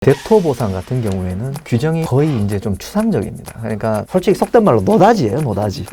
대토보상 같은 경우에는 규정이 거의 이제 좀 추상적입니다. 그러니까 솔직히 속된 말로 노다지예요, 노다지.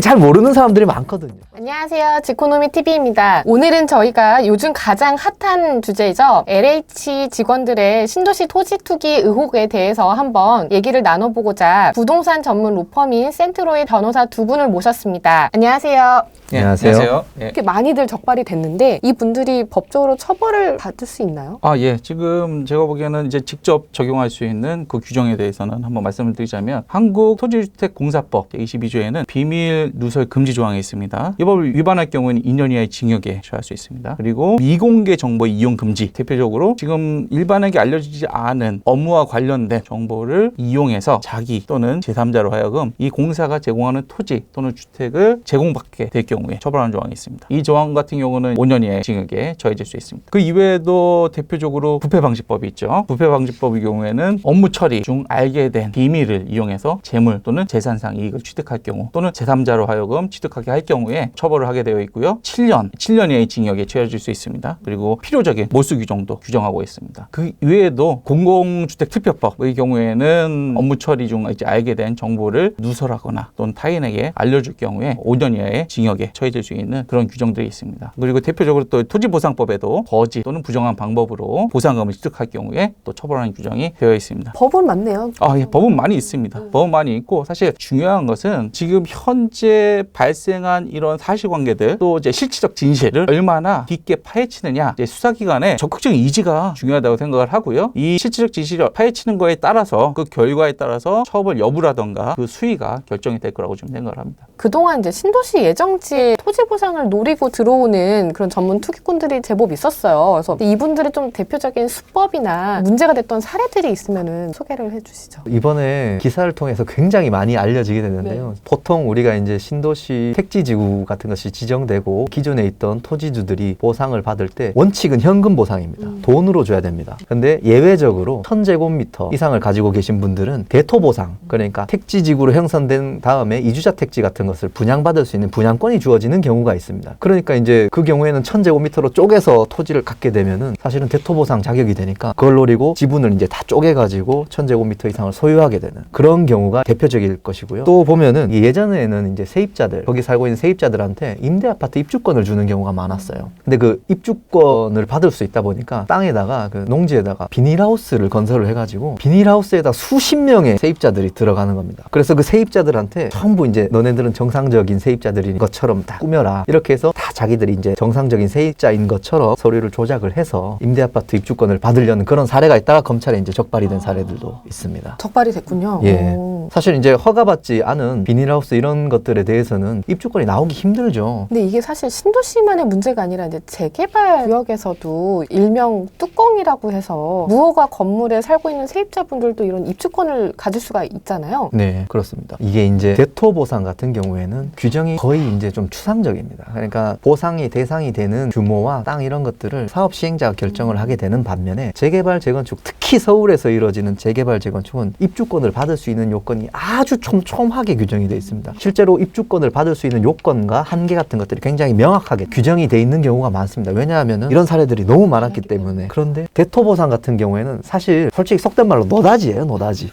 잘 모르는 사람들이 많거든요. 안녕하세요. 지코노미TV입니다. 오늘은 저희가 요즘 가장 핫한 주제이죠. LH 직원들의 신도시 토지 투기 의혹에 대해서 한번 얘기를 나눠보고자 부동산 전문 로펌인 센트로의 변호사 두 분을 모셨습니다. 안녕하세요. 네, 안녕하세요. 이렇게 많이들 적발이 됐는데 이분들이 법적으로 처벌을 받을 수 있나요? 예. 지금 제가 보기에는 이제 직접 적용할 수 있는 그 규정에 대해서는 한번 말씀을 드리자면 한국토지주택공사법 제22조에는 비밀 누설 금지 조항이 있습니다. 이 법을 위반할 경우에는 2년 이하의 징역에 처할 수 있습니다. 그리고 미공개 정보 이용 금지. 대표적으로 지금 일반에게 알려지지 않은 업무와 관련된 정보를 이용해서 자기 또는 제3자로 하여금 이 공사가 제공하는 토지 또는 주택을 제공받게 될 경우에 처벌하는 조항이 있습니다. 이 조항 같은 경우는 5년 이하의 징역에 처해질 수 있습니다. 그 이외에도 대표적으로 부패방지법이 있죠. 부패방지법의 경우에는 업무 처리 중 알게 된 비밀을 이용해서 재물 또는 재산상 이익을 취득할 경우 또는 제3자로 하여금 취득하게 할 경우에 처벌을 하게 되어 있고요. 7년 이하의 징역에 처해질 수 있습니다. 그리고 필요적인 몰수 규정도 규정하고 있습니다. 그 이외에도 공공주택특별법의 경우에는 업무 처리 중 이제 알게 된 정보를 누설하거나 또는 타인에게 알려줄 경우에 5년 이하의 징역에 처해질 수 있는 그런 규정들이 있습니다. 그리고 대표적으로 또 토지보상법에도 거짓 또는 부정한 방법으로 보상금을 취득할 경우에 또 처벌하는 규정이 되어 있습니다. 법은 많네요. 예, 법은 많이 있습니다. 법은 많이 있고 사실 중요한 것은 지금 현재 발생한 이런 사실관계들 또 이제 실질적 진실을 얼마나 깊게 파헤치느냐 이제 수사기관의 적극적인 의지가 중요하다고 생각을 하고요. 이 실질적 진실을 파헤치는 거에 따라서 그 결과에 따라서 처벌 여부라던가 그 수위가 결정이 될 거라고 좀 생각을 합니다. 그동안 이제 신도시 예정지에 토지 보상을 노리고 들어오는 그런 전문 투기꾼들이 제법 있었어요. 그래서 이분들의 좀 대표적인 수법이나 문제가 됐던 사례들이 있으면은 소개를 해주시죠. 이번에 기사를 통해서 굉장히 많이 알려지게 됐는데요. 보통 우리가 이제 신도시 택지지구 같은 것이 지정되고 기존에 있던 토지주들이 보상을 받을 때 원칙은 현금 보상입니다. 돈으로 줘야 됩니다. 근데 예외적으로 1000제곱미터 이상을 가지고 계신 분들은 대토보상, 그러니까 택지지구로 형성된 다음에 이주자 택지 같은 것을 분양받을 수 있는 분양권이 주어지는 경우가 있습니다. 그러니까 이제 그 경우에는 1000제곱미터로 쪼개서 토지를 갖게 되면은 사실은 대토보상 자격이 되니까 그걸 노리고 지분을 이제 다 쪼개가지고 1000제곱미터 이상을 소유하게 되는 그런 경우가 대표적일 것이고요. 또 보면은 예전에는 이제 세입자들, 거기 살고 있는 세입자들한테 임대아파트 입주권을 주는 경우가 많았어요. 근데 그 입주권을 받을 수 있다 보니까 땅에다가 그 농지에다가 비닐하우스를 건설을 해가지고 비닐하우스에다 수십 명의 세입자들이 들어가는 겁니다. 그래서 그 세입자들한테 전부 이제 너네들은 정상적인 세입자들인 것처럼 다 꾸며라. 이렇게 해서 다 자기들이 이제 정상적인 세입자인 것처럼 서류를 조작을 해서 임대아파트 입주권을 받으려는 그런 사례가 있다가 검찰에 이제 적발이 된 사례들도 있습니다. 적발이 됐군요. 예. 사실 이제 허가받지 않은 비닐하우스 이런 것들에 대해서는 입주권이 나오기 힘들죠. 근데 이게 사실 신도시만의 문제가 아니라 이제 재개발 구역에서도 일명 뚜껑이라고 해서 무허가 건물에 살고 있는 세입자분들도 이런 입주권을 가질 수가 있잖아요. 네, 그렇습니다. 이게 이제 대토보상 같은 경우에는 규정이 거의 이제 좀 추상적입니다. 그러니까 보상이 대상이 되는 규모와 땅 이런 것들을 사업 시행자가 결정을 하게 되는 반면에 재개발 재건축, 특히 서울에서 이루어지는 재개발 재건축은 입주권을 받을 수 있는 요건이 아주 촘촘하게 규정이 되어 있습니다. 실제로 입주권을 받을 수 있는 요건과 한계 같은 것들이 굉장히 명확하게 규정이 되어 있는 경우가 많습니다. 왜냐하면 이런 사례들이 너무 많았기 때문에. 그런데 대토보상 같은 경우에는 사실 솔직히 속된 말로 노다지예요, 노다지.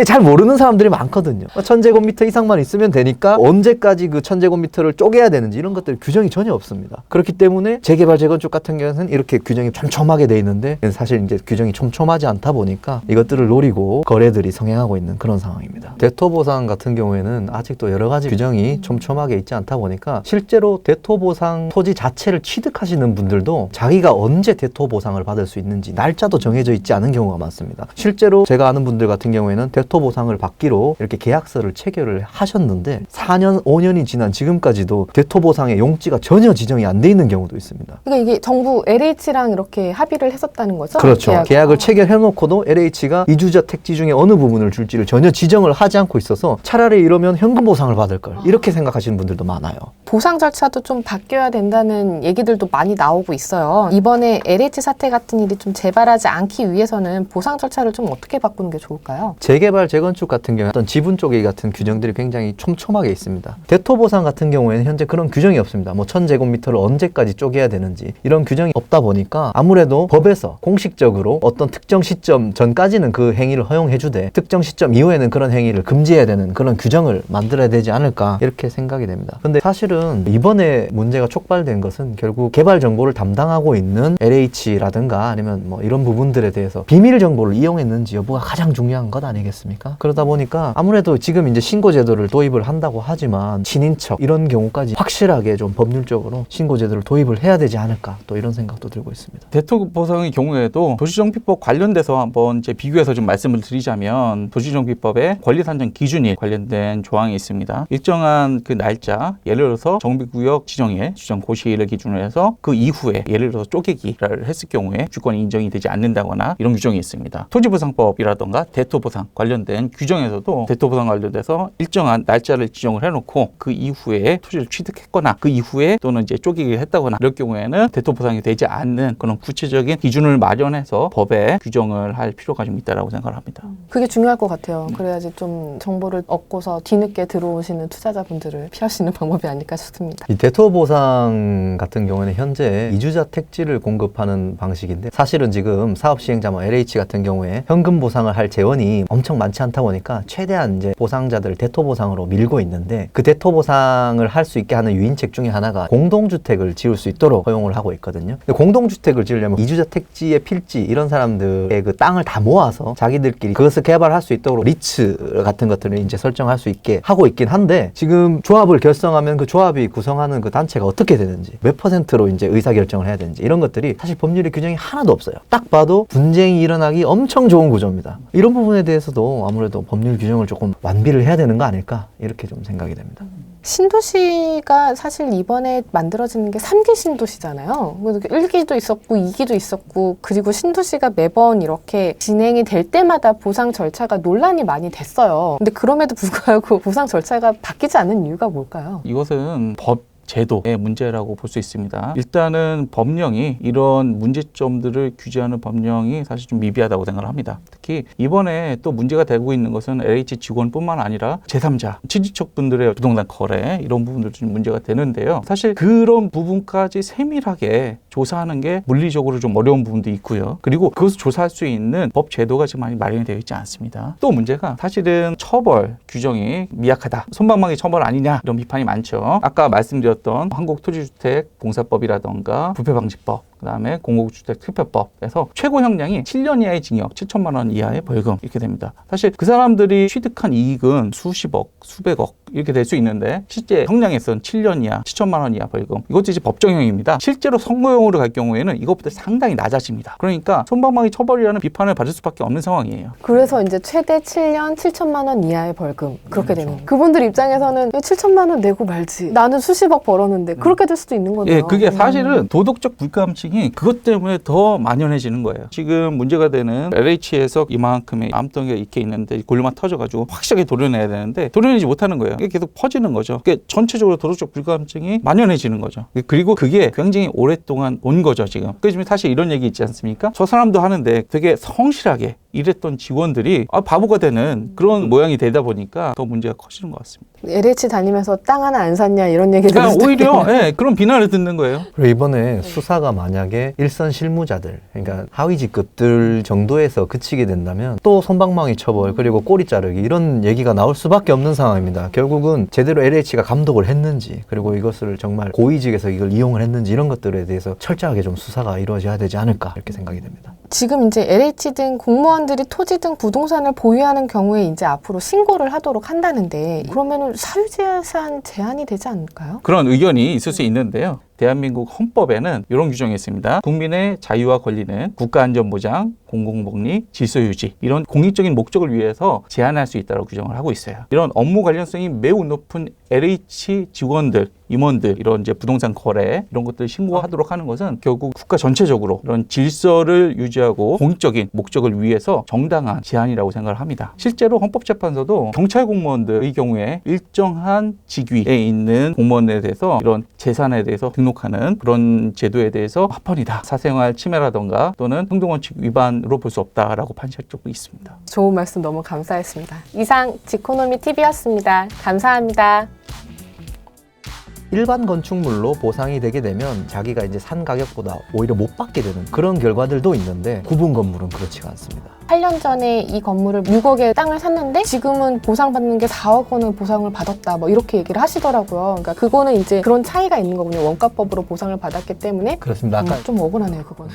잘 모르는 사람들이 많거든요. 1000제곱미터 이상만 있으면 되니까 언제까지 그 1000제곱미터를 쪼개야 되는지 이런 것들 규정이 전혀 없습니다. 그렇기 때문에 재개발 재건축 같은 경우는 이렇게 규정이 촘촘하게 돼 있는데 사실 이제 규정이 촘촘하지 않다 보니까 이것들을 노리고 거래들이 성행하고 있는 그런 상황입니다. 대토보상 같은 경우에는 아직도 여러 가지 규정이 촘촘하게 있지 않다 보니까 실제로 대토보상 토지 자체를 취득하시는 분들도 자기가 언제 대토보상을 받을 수 있는지 날짜도 정해져 있지 않은 경우가 많습니다. 실제로 제가 아는 분들 같은 경우에는 대토보상을 받기로 이렇게 계약서를 체결을 하셨는데 4년, 5년이 지난 지금까지도 대토보상의 용지가 전혀 지정이 안 돼 있는 경우도 있습니다. 그러니까 이게 정부 LH랑 이렇게 합의를 했었다는 거죠? 그렇죠. 계약을 체결해놓고도 LH가 이주자 택지 중에 어느 부분을 줄지를 전혀 지정을 하지 않고 있어서 차라리 이러면 현금 보상을 받을 걸 이렇게 생각하시는 분들도 많아요. 보상 절차도 좀 바뀌어야 된다는 얘기들도 많이 나오고 있어요. 이번에 LH 사태 같은 일이 좀 재발하지 않기 위해서는 보상 절차를 좀 어떻게 바꾸는 게 좋을까요? 재개발 재개발, 재건축 같은 경우에 어떤 지분 쪽에 같은 규정들이 굉장히 촘촘하게 있습니다. 대토보상 같은 경우에는 현재 그런 규정이 없습니다. 뭐 1000제곱미터를 언제까지 쪼개야 되는지 이런 규정이 없다 보니까 아무래도 법에서 공식적으로 어떤 특정 시점 전까지는 그 행위를 허용해주되 특정 시점 이후에는 그런 행위를 금지해야 되는 그런 규정을 만들어야 되지 않을까 이렇게 생각이 됩니다. 근데 사실은 이번에 문제가 촉발된 것은 결국 개발 정보를 담당하고 있는 LH라든가 아니면 뭐 이런 부분들에 대해서 비밀 정보를 이용했는지 여부가 가장 중요한 것 아니겠습니까? 그러다 보니까 아무래도 지금 이제 신고 제도를 도입을 한다고 하지만 친인척 이런 경우까지 확실하게 좀 법률적으로 신고 제도를 도입을 해야 되지 않을까 또 이런 생각도 들고 있습니다. 대토보상의 경우에도 도시정비법 관련돼서 한번 이제 비교해서 좀 말씀을 드리자면 도시정비법에 권리산정 기준일 관련된 조항이 있습니다. 일정한 그 날짜, 예를 들어서 정비구역 지정일, 지정 고시일을 기준으로 해서 그 이후에 예를 들어서 쪼개기를 했을 경우에 주권이 인정이 되지 않는다거나 이런 규정이 있습니다. 토지보상법이라던가 대토보상 관련된 규정에서도 대토보상 관련돼서 일정한 날짜를 지정을 해놓고 그 이후에 토지를 취득했거나 그 이후에 또는 이제 쪼개기를 했다거나 이럴 경우에는 대토보상이 되지 않는 그런 구체적인 기준을 마련해서 법에 규정을 할 필요가 좀 있다라고 생각을 합니다. 그게 중요할 것 같아요. 그래야지 좀 정보를 얻고서 뒤늦게 들어오시는 투자자분들을 피할 수 있는 방법이 아닐까 싶습니다. 이 대토보상 같은 경우는 현재 이주자 택지를 공급하는 방식인데 사실은 지금 사업 시행자 뭐 LH 같은 경우에 현금 보상을 할 재원이 엄청 많지 않다 보니까 최대한 이제 보상자들을 대토보상으로 밀고 있는데 그 대토보상을 할 수 있게 하는 유인책 중에 하나가 공동주택을 지을 수 있도록 허용을 하고 있거든요. 근데 공동주택을 지으려면 이주자 택지의 필지 이런 사람들의 그 땅을 다 모아서 자기들끼리 그것을 개발할 수 있도록 리츠 같은 것들을 이제 설정할 수 있게 하고 있긴 한데 지금 조합을 결성하면 그 조합이 구성하는 그 단체가 어떻게 되는지 몇 %로 이제 의사결정을 해야 되는지 이런 것들이 사실 법률의 규정이 하나도 없어요. 딱 봐도 분쟁이 일어나기 엄청 좋은 구조입니다. 이런 부분에 대해서도 아무래도 법률 규정을 조금 완비를 해야 되는 거 아닐까 이렇게 좀 생각이 됩니다. 신도시가 사실 이번에 만들어지는 게 3기 신도시잖아요. 1기도 있었고 2기도 있었고 그리고 신도시가 매번 이렇게 진행이 될 때마다 보상 절차가 논란이 많이 됐어요. 근데 그럼에도 불구하고 보상 절차가 바뀌지 않는 이유가 뭘까요? 이것은 법 제도의 문제라고 볼 수 있습니다. 일단은 법령이 이런 문제점들을 규제하는 법령이 사실 좀 미비하다고 생각을 합니다. 특히 이번에 또 문제가 되고 있는 것은 LH 직원뿐만 아니라 제3자, 친인척분들의 부동산 거래 이런 부분들도 좀 문제가 되는데요. 사실 그런 부분까지 세밀하게 조사하는 게 물리적으로 좀 어려운 부분도 있고요. 그리고 그것을 조사할 수 있는 법 제도가 지금 많이 마련이 되어 있지 않습니다. 또 문제가 사실은 처벌 규정이 미약하다. 솜방망이 처벌 아니냐 이런 비판이 많죠. 아까 말씀드렸던 한국토지주택공사법이라던가 부패방지법 그다음에 공공주택특별법에서 최고 형량이 7년 이하의 징역, 7천만 원 이하의 벌금 이렇게 됩니다. 사실 그 사람들이 취득한 이익은 수십억, 수백억 이렇게 될 수 있는데 실제 형량에서는 7년 이하, 7천만 원 이하 벌금 이것도 이제 법정형입니다. 실제로 선고형으로 갈 경우에는 이것보다 상당히 낮아집니다. 그러니까 솜방망이 처벌이라는 비판을 받을 수밖에 없는 상황이에요. 그래서 이제 최대 7년 7천만 원 이하의 벌금 그렇게 되는 거예요. 그분들 입장에서는 7천만 원 내고 말지 나는 수십억 벌었는데 그렇게 될 수도 있는 거죠. 예, 그게 사실은 도덕적 불감증이 그것 때문에 더 만연해지는 거예요. 지금 문제가 되는 LH에서 이만큼의 암덩이가 이렇게 있는데 골만 터져가지고 확실하게 도려내야 되는데 도려내지 못하는 거예요. 이게 계속 퍼지는 거죠. 그게 전체적으로 도덕적 불감증이 만연해지는 거죠. 그리고 그게 굉장히 오랫동안 온 거죠, 지금. 그래서 사실 이런 얘기 있지 않습니까? 저 사람도 하는데 되게 성실하게 일했던 직원들이 바보가 되는 그런 모양이 되다 보니까 더 문제가 커지는 것 같습니다. LH 다니면서 땅 하나 안 샀냐 이런 얘기 들을 때 오히려 예, 그런 비난을 듣는 거예요. 그리고 이번에 수사가 만약에 일선 실무자들, 그러니까 하위 직급들 정도에서 그치게 된다면 또 솜방망이 처벌 그리고 꼬리 자르기 이런 얘기가 나올 수밖에 없는 상황입니다. 결국은 제대로 LH가 감독을 했는지 그리고 이것을 정말 고위직에서 이걸 이용을 했는지 이런 것들에 대해서 철저하게 좀 수사가 이루어져야 되지 않을까 이렇게 생각이 됩니다. 지금 이제 LH 등 공무원들이 토지 등 부동산을 보유하는 경우에 이제 앞으로 신고를 하도록 한다는데 그러면은 사유재산 제한이 되지 않을까요? 그런 의견이 있을 수 있는데요. 대한민국 헌법에는 이런 규정이 있습니다. 국민의 자유와 권리는 국가안전보장, 공공복리, 질서유지 이런 공익적인 목적을 위해서 제한할 수 있다고 규정을 하고 있어요. 이런 업무 관련성이 매우 높은 LH 직원들, 임원들 이런 이제 부동산 거래 이런 것들을 신고하도록 하는 것은 결국 국가 전체적으로 이런 질서를 유지하고 공익적인 목적을 위해서 정당한 제한이라고 생각을 합니다. 실제로 헌법재판소도 경찰 공무원들의 경우에 일정한 직위에 있는 공무원에 대해서 이런 재산에 대해서 등록하는 그런 제도에 대해서 합헌이다. 사생활 침해라던가 또는 행동원칙 위반 재산으로 볼 수 없다라고 판시할 적도 있습니다. 좋은 말씀 너무 감사했습니다. 이상 지코노미 TV였습니다. 감사합니다. 일반 건축물로 보상이 되게 되면 자기가 이제 산 가격보다 오히려 못 받게 되는 그런 결과들도 있는데 구분 건물은 그렇지가 않습니다. 8년 전에 이 건물을 6억에 땅을 샀는데 지금은 보상받는 게 4억 원을 보상을 받았다. 뭐 이렇게 얘기를 하시더라고요. 그러니까 그거는 이제 그런 차이가 있는 거군요. 원가법으로 보상을 받았기 때문에 그렇습니다. 아까 좀 억울하네요, 그거는.